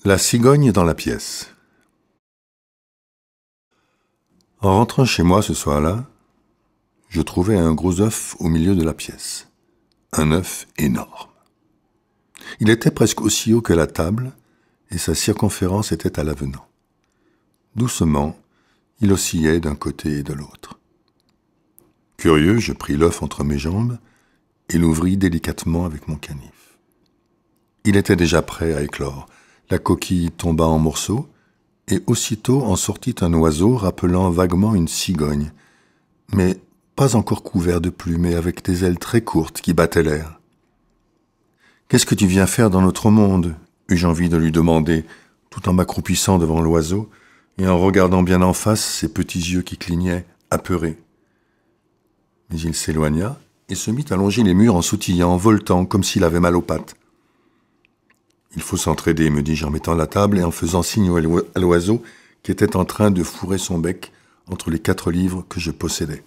La cigogne dans la pièce. En rentrant chez moi ce soir-là, je trouvais un gros œuf au milieu de la pièce. Un œuf énorme. Il était presque aussi haut que la table et sa circonférence était à l'avenant. Doucement, il oscillait d'un côté et de l'autre. Curieux, je pris l'œuf entre mes jambes et l'ouvris délicatement avec mon canif. Il était déjà prêt à éclore. La coquille tomba en morceaux, et aussitôt en sortit un oiseau rappelant vaguement une cigogne, mais pas encore couvert de plumes et avec des ailes très courtes qui battaient l'air. « Qu'est-ce que tu viens faire dans notre monde ?» eus-je envie de lui demander, tout en m'accroupissant devant l'oiseau et en regardant bien en face ses petits yeux qui clignaient, apeurés. Mais il s'éloigna et se mit à longer les murs en sautillant, voltant, comme s'il avait mal aux pattes. « Il faut s'entraider, me dis-je en mettant la table et en faisant signe à l'oiseau qui était en train de fourrer son bec entre les 4 livres que je possédais.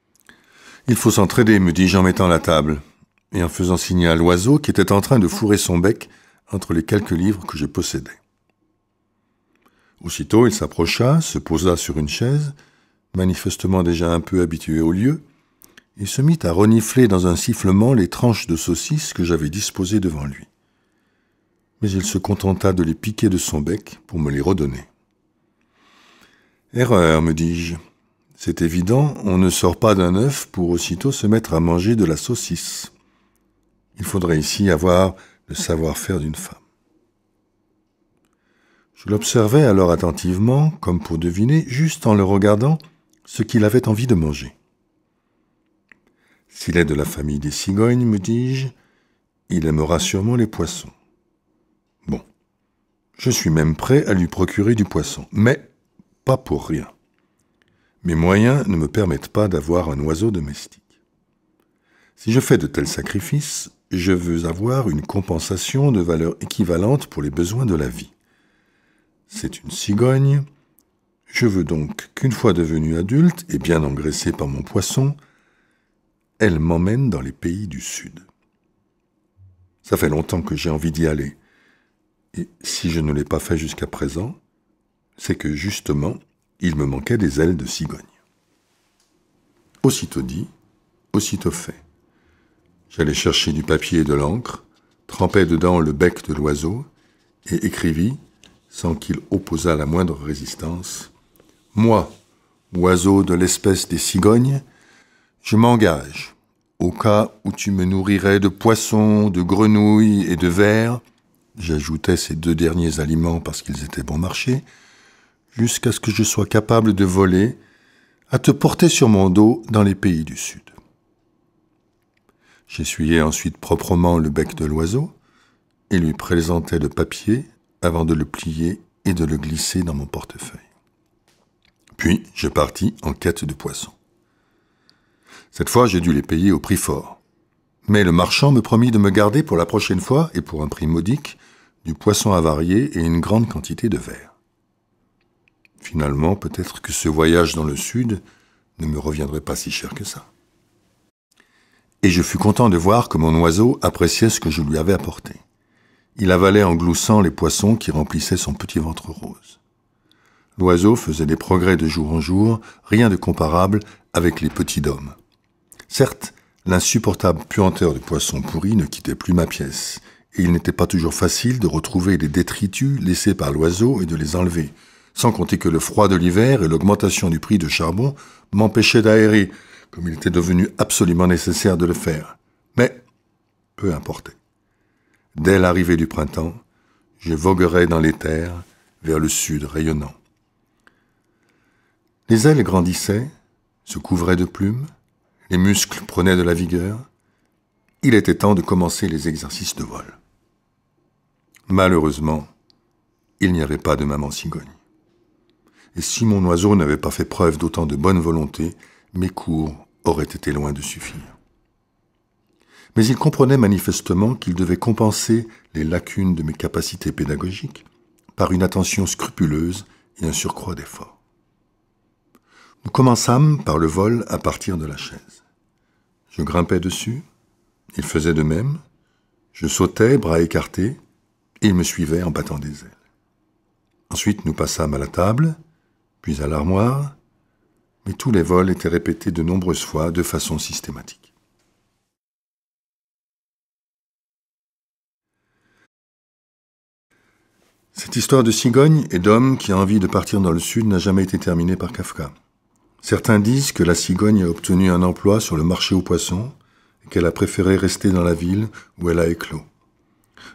« Il faut s'entraider, me dis-je en mettant la table et en faisant signe à l'oiseau qui était en train de fourrer son bec entre les quelques livres que je possédais. » Aussitôt, il s'approcha, se posa sur une chaise, manifestement déjà un peu habitué au lieu, et se mit à renifler dans un sifflement les tranches de saucisses que j'avais disposées devant lui. Mais il se contenta de les piquer de son bec pour me les redonner. « Erreur, me dis-je. C'est évident, on ne sort pas d'un œuf pour aussitôt se mettre à manger de la saucisse. Il faudrait ici avoir le savoir-faire d'une femme. » Je l'observais alors attentivement, comme pour deviner, juste en le regardant, ce qu'il avait envie de manger. « S'il est de la famille des cigognes, me dis-je, il aimera sûrement les poissons. Bon, je suis même prêt à lui procurer du poisson, mais pas pour rien. Mes moyens ne me permettent pas d'avoir un oiseau domestique. Si je fais de tels sacrifices, je veux avoir une compensation de valeur équivalente pour les besoins de la vie. C'est une cigogne. Je veux donc qu'une fois devenue adulte et bien engraissée par mon poisson, elle m'emmène dans les pays du Sud. Ça fait longtemps que j'ai envie d'y aller. Et si je ne l'ai pas fait jusqu'à présent, c'est que justement, il me manquait des ailes de cigogne. » Aussitôt dit, aussitôt fait. J'allai chercher du papier et de l'encre, trempai dedans le bec de l'oiseau et écrivis, sans qu'il opposât la moindre résistance, « Moi, oiseau de l'espèce des cigognes, je m'engage, au cas où tu me nourrirais de poissons, de grenouilles et de vers, j'ajoutais ces 2 derniers aliments parce qu'ils étaient bon marché, jusqu'à ce que je sois capable de voler, à te porter sur mon dos dans les pays du Sud. » J'essuyai ensuite proprement le bec de l'oiseau et lui présentai le papier avant de le plier et de le glisser dans mon portefeuille. Puis je partis en quête de poissons. Cette fois, j'ai dû les payer au prix fort. Mais le marchand me promit de me garder pour la prochaine fois, et pour un prix modique, du poisson avarié et une grande quantité de vers. Finalement, peut-être que ce voyage dans le Sud ne me reviendrait pas si cher que ça. Et je fus content de voir que mon oiseau appréciait ce que je lui avais apporté. Il avalait en gloussant les poissons qui remplissaient son petit ventre rose. L'oiseau faisait des progrès de jour en jour, rien de comparable avec les petits d'hommes. Certes, l'insupportable puanteur de poissons pourris ne quittait plus ma pièce, et il n'était pas toujours facile de retrouver les détritus laissés par l'oiseau et de les enlever, sans compter que le froid de l'hiver et l'augmentation du prix de charbon m'empêchaient d'aérer, comme il était devenu absolument nécessaire de le faire. Mais peu importait. Dès l'arrivée du printemps, je voguerais dans les terres vers le sud rayonnant. Les ailes grandissaient, se couvraient de plumes, les muscles prenaient de la vigueur. Il était temps de commencer les exercices de vol. Malheureusement, il n'y avait pas de maman cigogne. Et si mon oiseau n'avait pas fait preuve d'autant de bonne volonté, mes cours auraient été loin de suffire. Mais il comprenait manifestement qu'il devait compenser les lacunes de mes capacités pédagogiques par une attention scrupuleuse et un surcroît d'effort. Nous commençâmes par le vol à partir de la chaise. Je grimpais dessus, il faisait de même, je sautais, bras écartés, et il me suivait en battant des ailes. Ensuite, nous passâmes à la table, puis à l'armoire, mais tous les vols étaient répétés de nombreuses fois de façon systématique. Cette histoire de cigogne et d'homme qui a envie de partir dans le sud n'a jamais été terminée par Kafka. Certains disent que la cigogne a obtenu un emploi sur le marché aux poissons et qu'elle a préféré rester dans la ville où elle a éclos.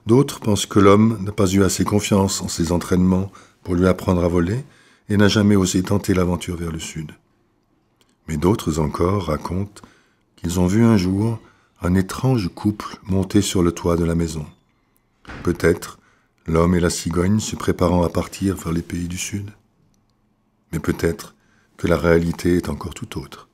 D'autres pensent que l'homme n'a pas eu assez confiance en ses entraînements pour lui apprendre à voler et n'a jamais osé tenter l'aventure vers le sud. Mais d'autres encore racontent qu'ils ont vu un jour un étrange couple monter sur le toit de la maison. Peut-être l'homme et la cigogne se préparant à partir vers les pays du sud. Mais peut-être que la réalité est encore tout autre.